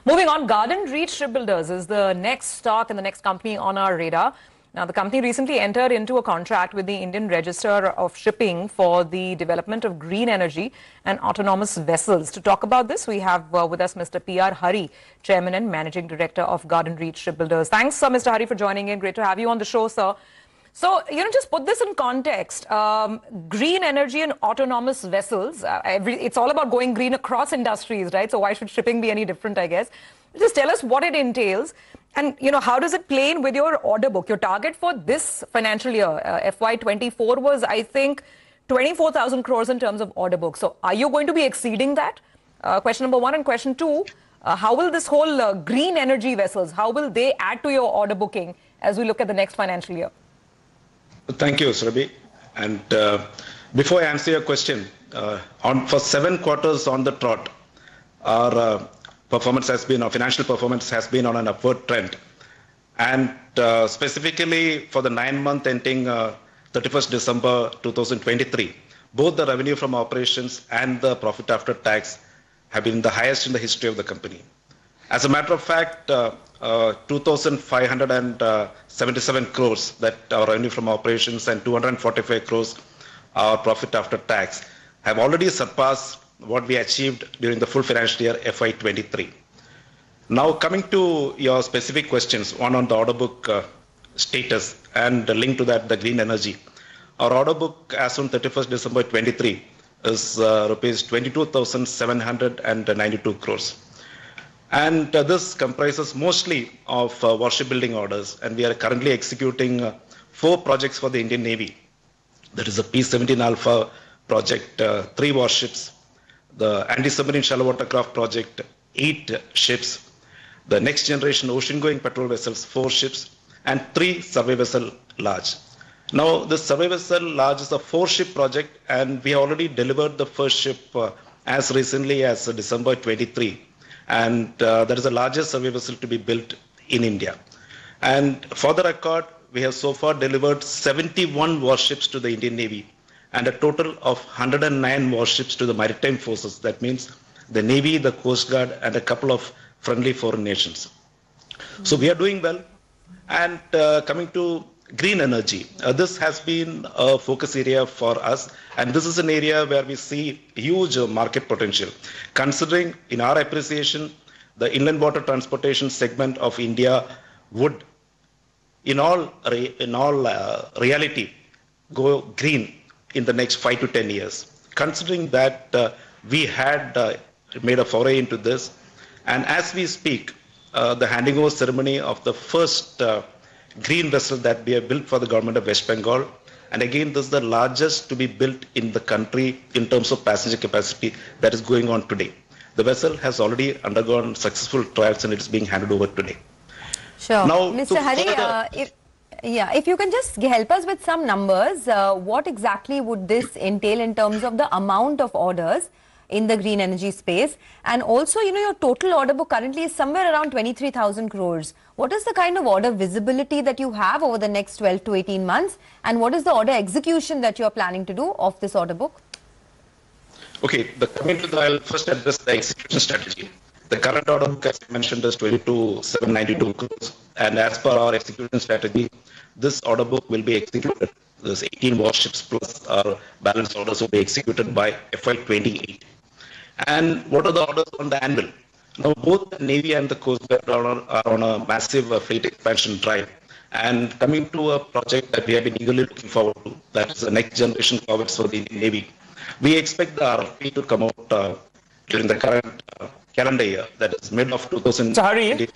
Moving on, Garden Reach Shipbuilders is the next stock and the next company on our radar. Now, the company recently entered into a contract with the Indian Register of Shipping for the development of green energy and autonomous vessels. To talk about this, we have with us Mr. PR Hari, Chairman and Managing Director of Garden Reach Shipbuilders. Thanks, Mr. Hari, for joining in. Great to have you on the show, sir. So, just put this in context. Green energy and autonomous vessels, it's all about going green across industries, right? So why should shipping be any different, I guess? Just tell us what it entails and, how does it play in with your order book? Your target for this financial year, FY24, was, I think, 24,000 crores in terms of order book. So are you going to be exceeding that? Question number one. And question two, how will this whole green energy vessels, how will they add to your order booking as we look at the next financial year? Thank you, Surabhi. And before I answer your question, for 7 quarters on the trot, our financial performance has been on an upward trend. And specifically for the 9-month ending 31st December 2023, both the revenue from operations and the profit after tax have been the highest in the history of the company. As a matter of fact, 2,577 crores that our revenue from operations and 245 crores our profit after tax have already surpassed what we achieved during the full financial year FY23. Now coming to your specific questions, one on the order book status and linked to that the green energy. Our order book as on 31st December 23 is rupees 22,792 crores. And this comprises mostly of warship building orders, and we are currently executing 4 projects for the Indian Navy. That is the P-17 Alpha project, 3 warships, the anti-submarine shallow watercraft project, 8 ships, the next generation ocean-going patrol vessels, 4 ships, and 3 survey vessel large. Now, the survey vessel large is a 4-ship project, and we already delivered the first ship as recently as December 23. And that is the largest survey vessel to be built in India. And for the record, we have so far delivered 71 warships to the Indian Navy and a total of 109 warships to the maritime forces. That means the Navy, the Coast Guard, and a couple of friendly foreign nations. So we are doing well. And coming to green energy, this has been a focus area for us, and this is an area where we see huge market potential. Considering, in our appreciation, the inland water transportation segment of India would, in all reality, go green in the next 5 to 10 years. Considering that we had made a foray into this, and as we speak, the handing over ceremony of the first green vessel that we have built for the government of West Bengal. And again, this is the largest to be built in the country in terms of passenger capacity that is going on today. The vessel has already undergone successful trials and it is being handed over today. Sure. Now, Mr. Hari, if you can just help us with some numbers, what exactly would this entail in terms of the amount of orders in the green energy space? And also, your total order book currently is somewhere around 23,000 crores. What is the kind of order visibility that you have over the next 12 to 18 months? And what is the order execution that you are planning to do of this order book? Okay, I'll first address the execution strategy. The current order book, as I mentioned, is 22,792 crores. And as per our execution strategy, this order book will be executed. There's 18 warships plus our balance orders will be executed by FY28. And what are the orders on the anvil? Now, both the Navy and the Coast Guard are on a massive fleet expansion drive. And coming to a project that we have been eagerly looking forward to, that is the next generation corvettes for the Indian Navy. We expect the RFP to come out during the current calendar year, that is mid of 2025.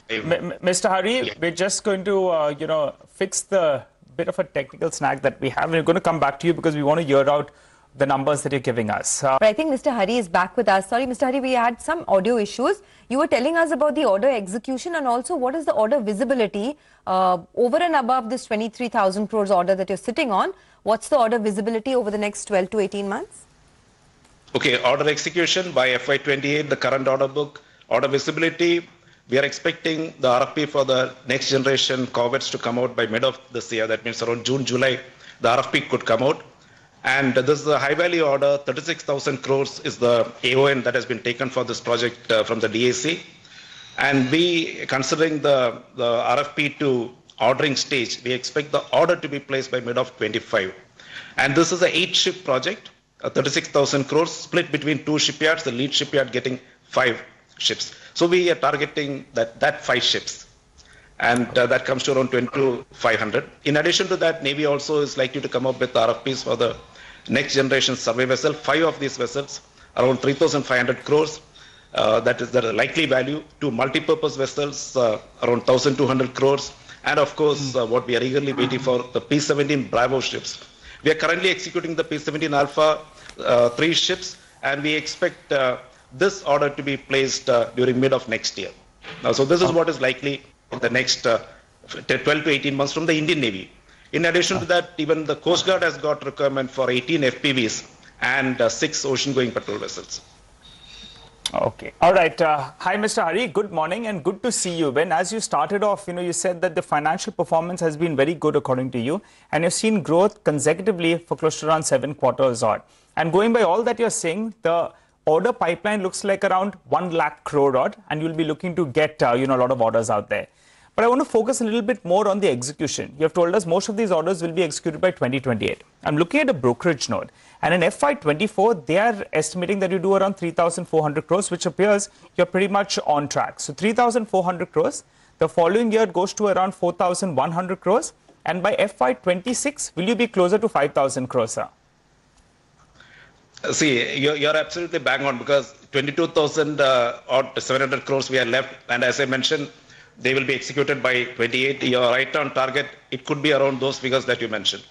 Mr. Hari, yeah. We're just going to, fix the bit of a technical snag that we have. We're going to come back to you because we want to hear out the numbers that you're giving us. But I think Mr. Hari is back with us. Sorry, Mr. Hari, we had some audio issues. You were telling us about the order execution and also what is the order visibility over and above this 23,000 crores order that you're sitting on. What's the order visibility over the next 12 to 18 months? Okay, order execution by FY28, the current order book, order visibility. We are expecting the RFP for the next generation corvettes to come out by mid of this year. That means around June, July, the RFP could come out. And this is a high value order, 36,000 crores is the AON that has been taken for this project from the DAC. And we, considering the RFP to ordering stage, we expect the order to be placed by mid of 25. And this is a 8-ship project, 36,000 crores split between 2 shipyards, the lead shipyard getting 5 ships. So we are targeting that 5 ships. And that comes to around 22,500. In addition to that, Navy also is likely to come up with RFPs for the next generation survey vessel. 5 of these vessels, around 3,500 crores. That is the likely value. 2 multi-purpose vessels, around 1,200 crores. And of course, what we are eagerly waiting for, the P-17 Bravo ships. We are currently executing the P-17 Alpha 3 ships, and we expect this order to be placed during mid of next year. Now, so this is what is likely in the next 12 to 18 months from the Indian Navy. In addition to that, even the Coast Guard has got requirement for 18 FPVs and 6 ocean-going patrol vessels. Okay. All right. Hi, Mr. Hari. Good morning and good to see you. When, as you started off, you said that the financial performance has been very good according to you, and you've seen growth consecutively for close to around 7 quarters odd. And going by all that you're saying, the order pipeline looks like around 1 lakh crore odd, and you'll be looking to get, a lot of orders out there. But I want to focus a little bit more on the execution. You have told us most of these orders will be executed by 2028. I'm looking at a brokerage note, and in FY24, they are estimating that you do around 3,400 crores, which appears you're pretty much on track. So 3,400 crores. The following year goes to around 4,100 crores. And by FY26, will you be closer to 5,000 crores, sir? See, you're absolutely bang on, because 22,700 crores we are left. And as I mentioned, they will be executed by 28. You're right on target. It could be around those figures that you mentioned.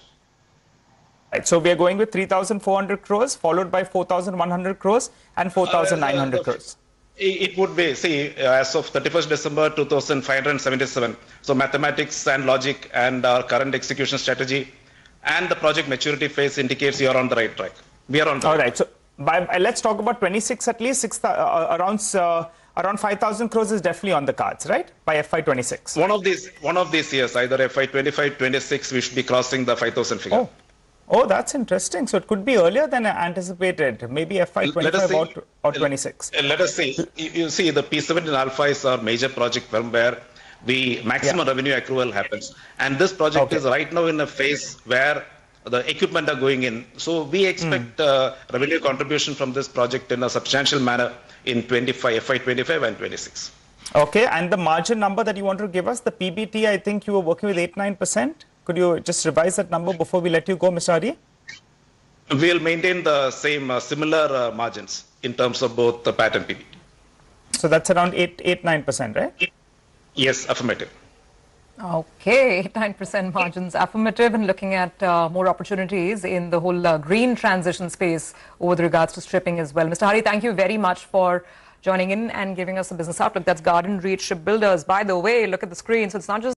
Right. So we are going with 3,400 crores, followed by 4,100 crores and 4,900 crores. It would be, see, as of 31st December 2,577. So mathematics and logic and our current execution strategy and the project maturity phase indicates you are on the right track. We are on the All right right. So let's talk about 26 at least. Around 5,000 crores is definitely on the cards, right? By FY26. One of these years, either FY25, 26, we should be crossing the 5,000 figure. Oh, that's interesting. So it could be earlier than anticipated, maybe FY25 or 26. Let us see. You see, the P-17 Alpha is our major project where the maximum revenue accrual happens. And this project is right now in a phase where the equipment are going in. So we expect revenue contribution from this project in a substantial manner in FY25 and 26. Okay, and the margin number that you want to give us, the PBT, I think you were working with 8-9%. Could you just revise that number before we let you go, Mr. Hari? We'll maintain the same similar margins in terms of both the PAT and PBT. So that's around 8-9%, right? Yes, affirmative. Okay, 9% margins affirmative, and looking at more opportunities in the whole green transition space with regards to stripping as well. Mr. Hari, thank you very much for joining in and giving us a business outlook. That's Garden Reach Shipbuilders. By the way, look at the screen. So it's not just